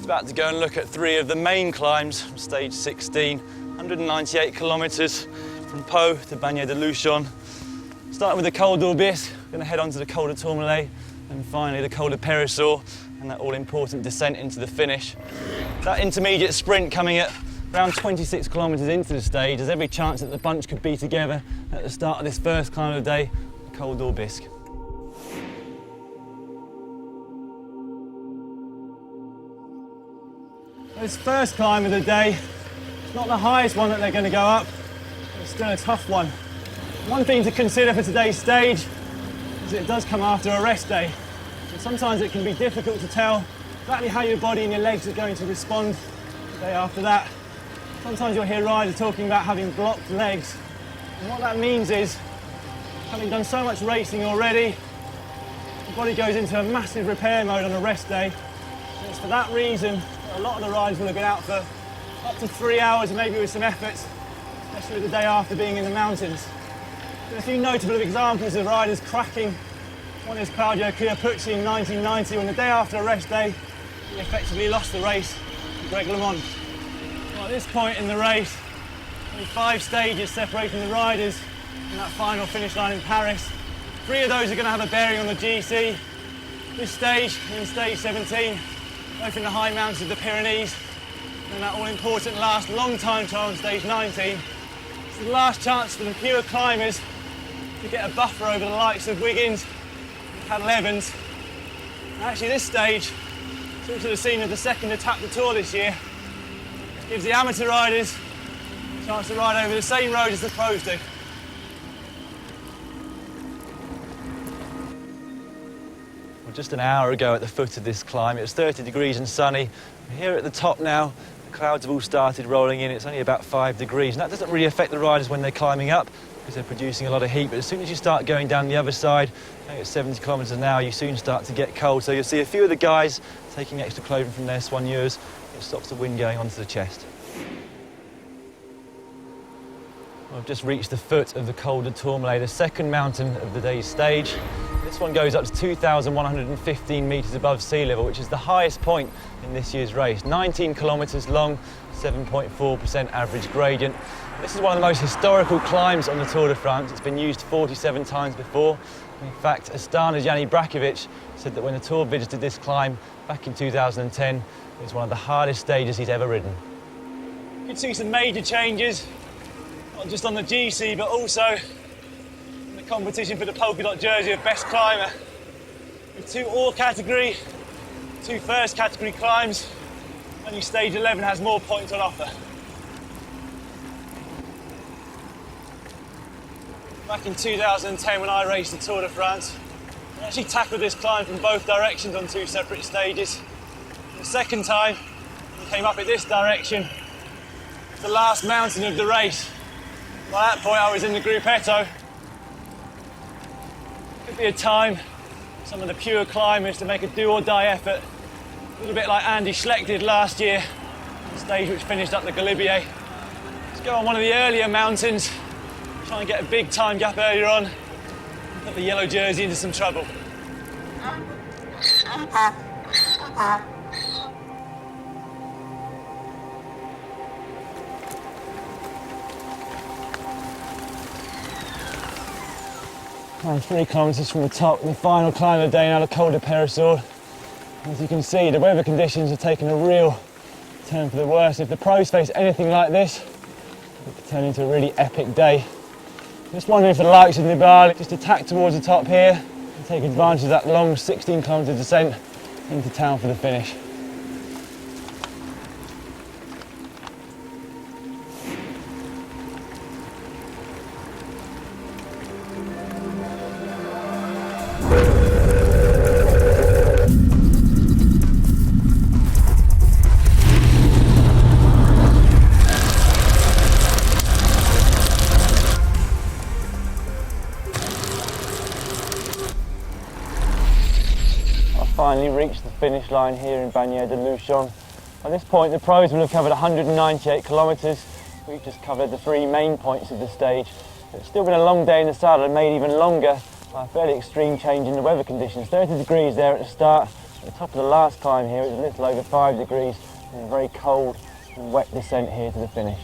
About to go and look at 3 of the main climbs from stage 16, 198 kilometres from Pau to Bagné de Luchon. Starting with the Col d'Aubisque, going to head on to the Col de Tourmalet and finally the Col de Périssord and that all-important descent into the finish. That intermediate sprint coming at around 26 kilometres into the stage. There's every chance that the bunch could be together at the start of this first climb of the day, the Col d'Aubisque. This first climb of the day, it's not the highest one that they're going to go up, but it's still a tough one. One thing to consider for today's stage is it does come after a rest day. And sometimes it can be difficult to tell exactly how your body and your legs are going to respond the day after that. Sometimes you'll hear riders talking about having blocked legs. And what that means is, having done so much racing already, the body goes into a massive repair mode on a rest day. And it's for that reason a lot of the riders will have been out for up to 3 hours, maybe with some efforts, especially the day after being in the mountains. There are a few notable examples of riders cracking. One is Claudio Chiapuzzi in 1990, when the day after a rest day, he effectively lost the race to Greg LeMond. Well, at this point in the race, only 5 stages separating the riders in that final finish line in Paris. 3 of those are going to have a bearing on the GC. This stage, in stage 17, both in the high mountains of the Pyrenees, and that all-important last long time trial on stage 19. It's the last chance for the pure climbers to get a buffer over the likes of Wiggins and Cadel Evans. And actually this stage, similar to the scene of the second Etape du Tour this year, gives the amateur riders a chance to ride over the same road as the pros do. Just an hour ago at the foot of this climb, it was 30 degrees and sunny. Here at the top now, the clouds have all started rolling in. It's only about 5 degrees, and that doesn't really affect the riders when they're climbing up because they're producing a lot of heat. But as soon as you start going down the other side, at 70 kilometres an hour, you soon start to get cold. So you'll see a few of the guys taking extra clothing from their soigneurs. It stops the wind going onto the chest. I've just reached the foot of the Col de Tourmalet, the second mountain of the day's stage. This one goes up to 2,115 metres above sea level, which is the highest point in this year's race. 19 kilometres long, 7.4% average gradient. This is one of the most historical climbs on the Tour de France. It's been used 47 times before. In fact, Astana's Yanni Brachkovic said that when the Tour visited this climb back in 2010, it was one of the hardest stages he's ever ridden. You can see some major changes, not just on the GC, but also competition for the polka dot jersey of best climber. With 2 all category, 2 first category climbs, only stage 11 has more points on offer. Back in 2010 when I raced the Tour de France, I actually tackled this climb from both directions on 2 separate stages. The second time, I came up at this direction, the last mountain of the race. By that point I was in the Gruppetto. Could be a time for some of the pure climbers to make a do-or-die effort, a little bit like Andy Schleck did last year, the stage which finished up the Galibier. Let's go on one of the earlier mountains, try and get a big time gap earlier on, and put the yellow jersey into some trouble. I'm 3 kilometres from the top, the final climb of the day now, the Col de Périssord. As you can see, the weather conditions have taken a real turn for the worse. If the pros face anything like this, it could turn into a really epic day. Just wondering if the likes of Nibali just attack towards the top here and take advantage of that long 16 kilometre descent into town for the finish. Finally reached the finish line here in Bagné de Luchon. At this point the pros will have covered 198 kilometres. We've just covered the 3 main points of the stage. It's still been a long day in the saddle and made even longer by a fairly extreme change in the weather conditions. 30 degrees there at the start, At the top of the last climb here, it's a little over 5 degrees, and a very cold and wet descent here to the finish.